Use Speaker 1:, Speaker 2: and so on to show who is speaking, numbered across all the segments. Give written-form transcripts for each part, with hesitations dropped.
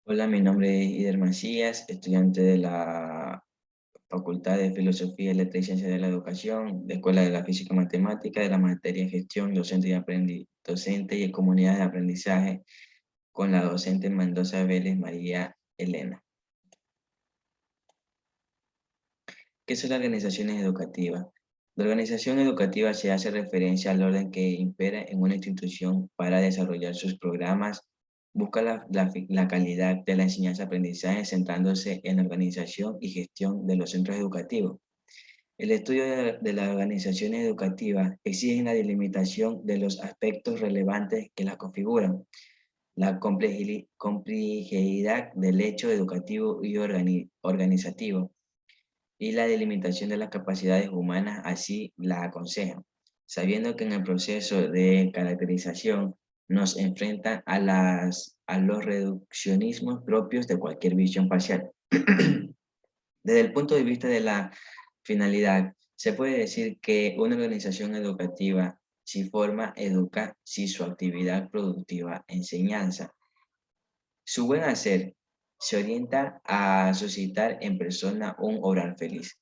Speaker 1: Hola, mi nombre es Ider Macías, estudiante de la Facultad de Filosofía, Letras y Ciencias de la Educación, de Escuela de la Física y Matemática, de la materia Gestión, docente y Comunidades de Aprendizaje, con la docente Mendoza Vélez María Elena. ¿Qué son las organizaciones educativas? La organización educativa se hace referencia al orden que impera en una institución para desarrollar sus programas, busca la calidad de la enseñanza-aprendizaje centrándose en la organización y gestión de los centros educativos. El estudio de las organizaciones educativas exige la delimitación de los aspectos relevantes que las configuran, la complejidad del hecho educativo y organizativo, y la delimitación de las capacidades humanas así la aconsejan, sabiendo que en el proceso de caracterización nos enfrentan a los reduccionismos propios de cualquier visión parcial. Desde el punto de vista de la finalidad, se puede decir que una organización educativa, si forma, educa, si su actividad productiva, enseñanza, su buen hacer se orienta a suscitar en persona un obrar feliz,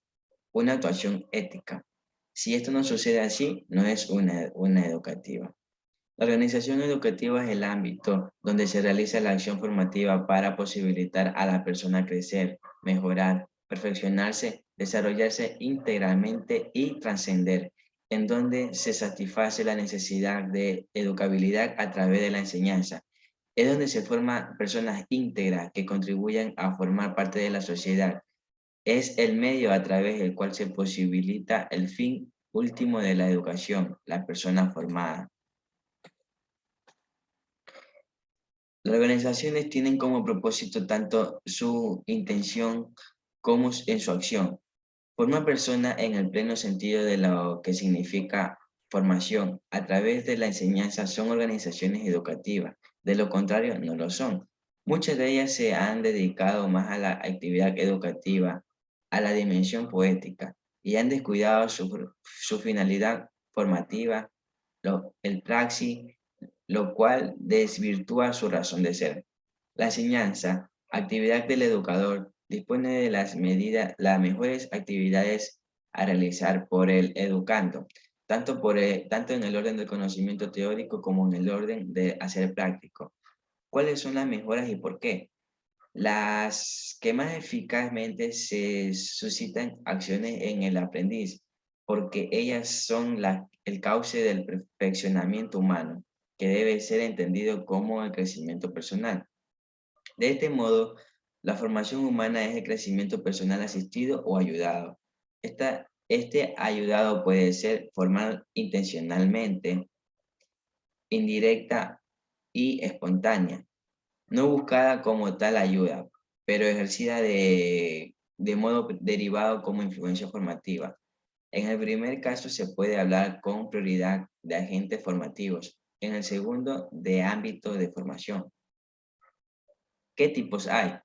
Speaker 1: una actuación ética. Si esto no sucede así, no es una educativa. La organización educativa es el ámbito donde se realiza la acción formativa para posibilitar a la persona crecer, mejorar, perfeccionarse, desarrollarse integralmente y trascender, en donde se satisface la necesidad de educabilidad a través de la enseñanza. Es donde se forman personas íntegras que contribuyen a formar parte de la sociedad. Es el medio a través del cual se posibilita el fin último de la educación, la persona formada. Las organizaciones tienen como propósito tanto su intención como en su acción. Forma persona en el pleno sentido de lo que significa formación. A través de la enseñanza son organizaciones educativas. De lo contrario, no lo son. Muchas de ellas se han dedicado más a la actividad educativa, a la dimensión poética, y han descuidado su finalidad formativa, el praxis, lo cual desvirtúa su razón de ser. La enseñanza, actividad del educador, dispone de las mejores actividades a realizar por el educando, tanto en el orden del conocimiento teórico como en el orden de hacer práctico. ¿Cuáles son las mejoras y por qué? Las que más eficazmente se suscitan acciones en el aprendiz, porque ellas son el cauce del perfeccionamiento humano, que debe ser entendido como el crecimiento personal. De este modo, la formación humana es el crecimiento personal asistido o ayudado. Este ayudado puede ser formado intencionalmente, indirecta y espontánea, no buscada como tal ayuda, pero ejercida de modo derivado como influencia formativa. En el primer caso se puede hablar con prioridad de agentes formativos, en el segundo de ámbito de formación. ¿Qué tipos hay?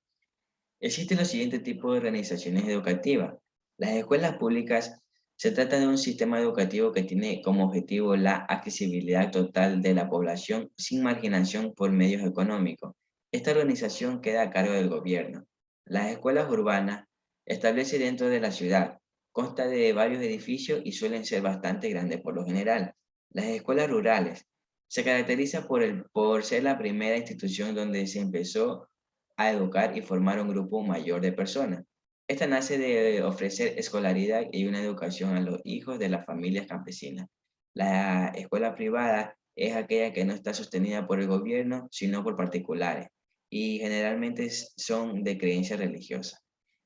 Speaker 1: Existen los siguientes tipos de organizaciones educativas. Las escuelas públicas se trata de un sistema educativo que tiene como objetivo la accesibilidad total de la población sin marginación por medios económicos. Esta organización queda a cargo del gobierno. Las escuelas urbanas establece dentro de la ciudad, consta de varios edificios y suelen ser bastante grandes por lo general. Las escuelas rurales se caracteriza por ser la primera institución donde se empezó a educar y formar un grupo mayor de personas. Esta nace de ofrecer escolaridad y una educación a los hijos de las familias campesinas. La escuela privada es aquella que no está sostenida por el gobierno, sino por particulares, y generalmente son de creencia religiosa.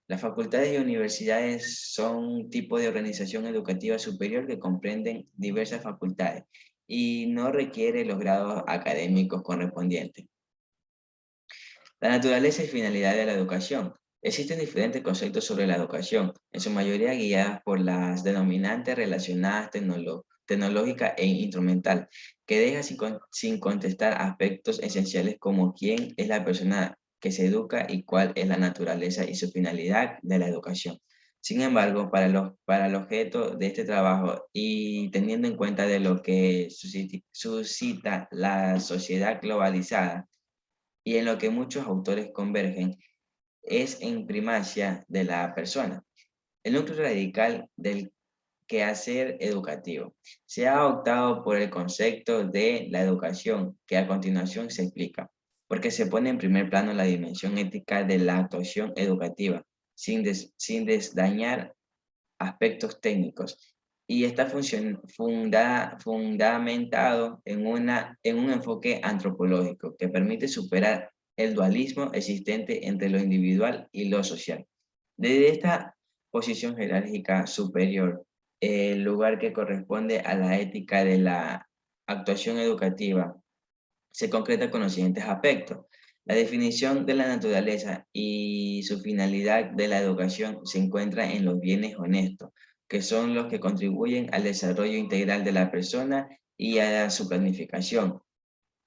Speaker 1: Las facultades y universidades son un tipo de organización educativa superior que comprenden diversas facultades y no requiere los grados académicos correspondientes. La naturaleza y finalidad de la educación. Existen diferentes conceptos sobre la educación, en su mayoría guiadas por las denominantes relacionadas tecnológica e instrumental, que deja sin contestar aspectos esenciales como quién es la persona que se educa y cuál es la naturaleza y su finalidad de la educación. Sin embargo, para el objeto de este trabajo y teniendo en cuenta de lo que suscita la sociedad globalizada, y en lo que muchos autores convergen es en primacia de la persona, el núcleo radical del quehacer educativo. Se ha optado por el concepto de la educación, que a continuación se explica, porque se pone en primer plano la dimensión ética de la actuación educativa, sin desdañar aspectos técnicos, y está fundamentado en un enfoque antropológico que permite superar el dualismo existente entre lo individual y lo social. Desde esta posición jerárquica superior, el lugar que corresponde a la ética de la actuación educativa se concreta con los siguientes aspectos. La definición de la naturaleza y su finalidad de la educación se encuentra en los bienes honestos, que son los que contribuyen al desarrollo integral de la persona y a su planificación.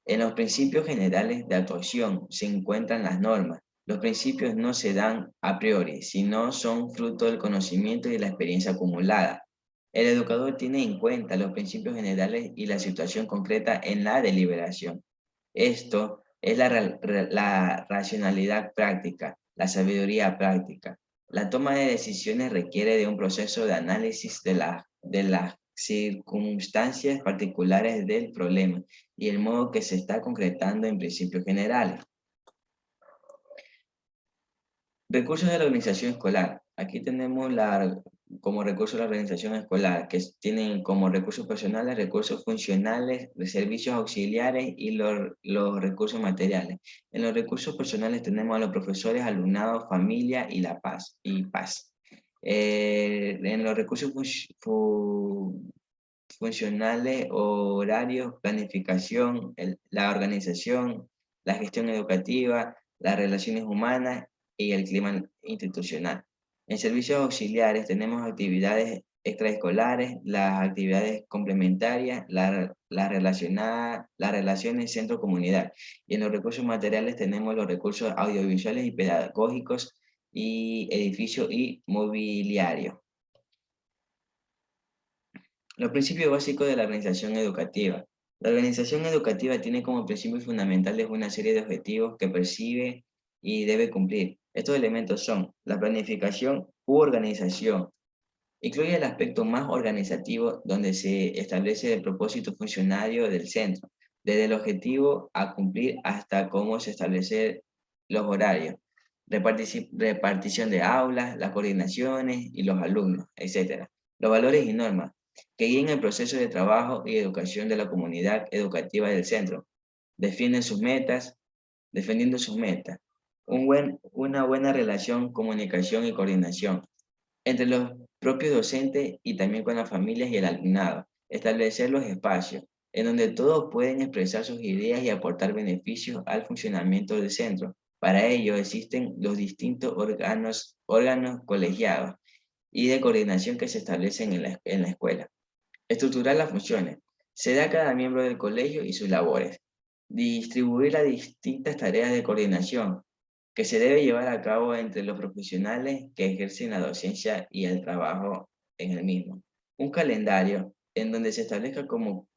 Speaker 1: En los principios generales de actuación se encuentran las normas. Los principios no se dan a priori, sino son fruto del conocimiento y de la experiencia acumulada. El educador tiene en cuenta los principios generales y la situación concreta en la deliberación. Esto es la racionalidad práctica, la sabiduría práctica. La toma de decisiones requiere de un proceso de análisis de las circunstancias particulares del problema y el modo que se está concretando en principios generales. Recursos de la organización escolar. Aquí tenemos como recursos de la organización escolar, que tienen como recursos personales, recursos funcionales, servicios auxiliares y los recursos materiales. En los recursos personales tenemos a los profesores, alumnado, familia y la paz. En los recursos funcionales, horarios, planificación, la organización, la gestión educativa, las relaciones humanas y el clima institucional. En servicios auxiliares tenemos actividades extraescolares, las actividades complementarias, las relaciones centro-comunidad. Y en los recursos materiales tenemos los recursos audiovisuales y pedagógicos y edificio y mobiliario. Los principios básicos de la organización educativa. La organización educativa tiene como principios fundamentales una serie de objetivos que percibe y debe cumplir. Estos elementos son la planificación u organización. Incluye el aspecto más organizativo donde se establece el propósito funcionario del centro, desde el objetivo a cumplir hasta cómo se establecen los horarios, repartición de aulas, las coordinaciones y los alumnos, etc. Los valores y normas que guían el proceso de trabajo y educación de la comunidad educativa del centro. Defendiendo sus metas. Una buena relación, comunicación y coordinación entre los propios docentes y también con las familias y el alumnado. Establecer los espacios en donde todos pueden expresar sus ideas y aportar beneficios al funcionamiento del centro. Para ello existen los distintos órganos colegiados y de coordinación que se establecen en la escuela. Estructurar las funciones. Se da a cada miembro del colegio y sus labores. Distribuir las distintas tareas de coordinación que se debe llevar a cabo entre los profesionales que ejercen la docencia y el trabajo en el mismo. Un calendario en donde se establezca cómo,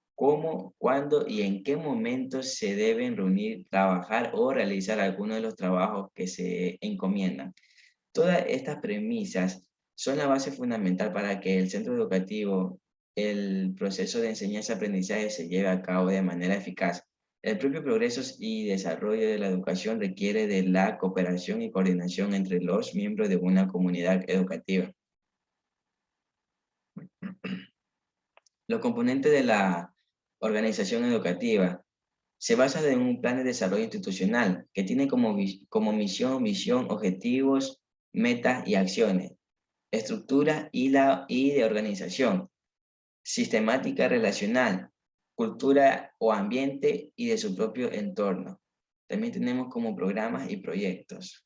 Speaker 1: cuándo y en qué momentos se deben reunir, trabajar o realizar algunos de los trabajos que se encomiendan. Todas estas premisas son la base fundamental para que el centro educativo, el proceso de enseñanza-aprendizaje se lleve a cabo de manera eficaz. El propio progreso y desarrollo de la educación requiere de la cooperación y coordinación entre los miembros de una comunidad educativa. Los componentes de la organización educativa se basan en un plan de desarrollo institucional que tiene como misión, visión, objetivos, metas y acciones, estructura y de organización, sistemática relacional, cultura o ambiente y de su propio entorno. También tenemos como programas y proyectos.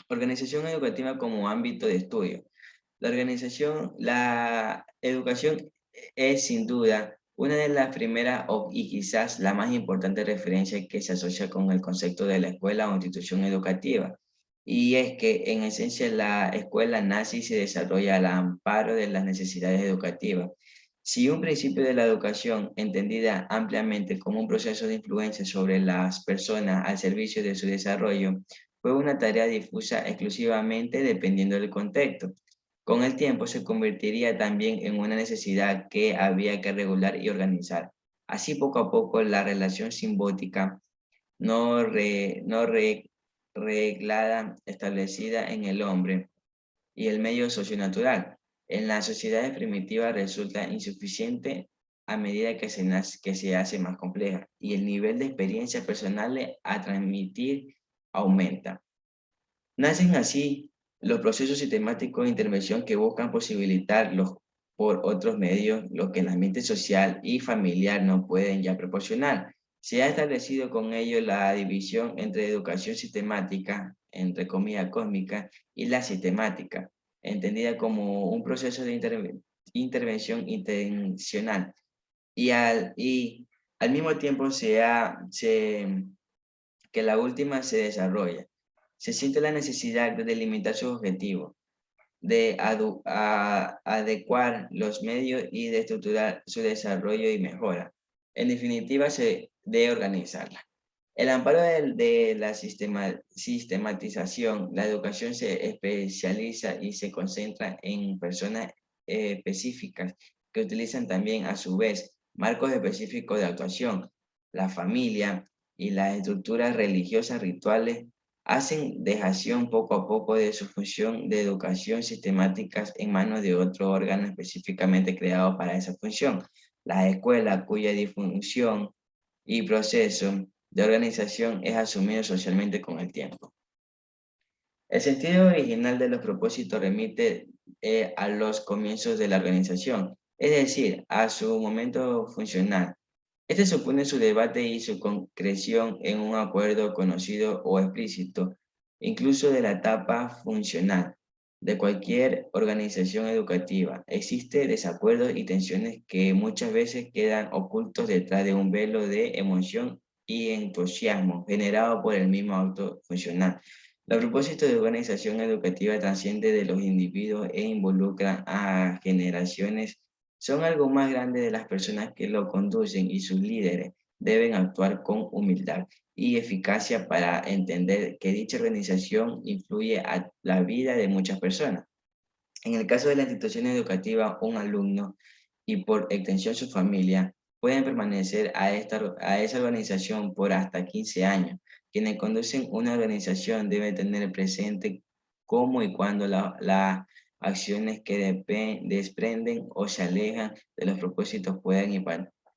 Speaker 1: Organización educativa como ámbito de estudio. La educación es sin duda una de las primeras y quizás la más importante referencia que se asocia con el concepto de la escuela o institución educativa. Y es que en esencia la escuela nace y se desarrolla al amparo de las necesidades educativas Si un principio de la educación, entendida ampliamente como un proceso de influencia sobre las personas al servicio de su desarrollo, fue una tarea difusa exclusivamente dependiendo del contexto, con el tiempo se convertiría también en una necesidad que había que regular y organizar. Así, poco a poco, la relación simbótica no reglada establecida en el hombre y el medio socionatural en las sociedades primitivas resulta insuficiente a medida que se hace más compleja y el nivel de experiencia personal a transmitir aumenta. Nacen así los procesos sistemáticos de intervención que buscan posibilitarlos por otros medios, lo que el ambiente social y familiar no pueden ya proporcionar. Se ha establecido con ello la división entre educación sistemática, entre comillas cósmica, y la sistemática, entendida como un proceso de intervención intencional. Y al mismo tiempo que la última se desarrolla. Se siente la necesidad de delimitar sus objetivos, de adecuar los medios y de estructurar su desarrollo y mejora. En definitiva, de organizarla. El amparo de la sistematización, la educación se especializa y se concentra en personas específicas que utilizan también a su vez marcos específicos de actuación. La familia y las estructuras religiosas rituales hacen dejación poco a poco de su función de educación sistemáticas en manos de otro órgano específicamente creado para esa función. La escuela, cuya difusión y proceso de organización es asumido socialmente con el tiempo. El sentido original de los propósitos remite a los comienzos de la organización, es decir, a su momento funcional. Este supone su debate y su concreción en un acuerdo conocido o explícito, incluso de la etapa funcional de cualquier organización educativa. Existe desacuerdos y tensiones que muchas veces quedan ocultos detrás de un velo de emoción y entusiasmo generado por el mismo acto funcional. El propósito de organización educativa trasciende de los individuos e involucra a generaciones. Son algo más grande de las personas que lo conducen y sus líderes deben actuar con humildad y eficacia para entender que dicha organización influye a la vida de muchas personas. En el caso de la institución educativa, un alumno y por extensión su familia pueden permanecer a esa organización por hasta 15 años. Quienes conducen una organización deben tener presente cómo y cuándo las acciones que desprenden o se alejan de los propósitos pueden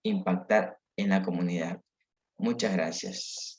Speaker 1: impactar en la comunidad. Muchas gracias.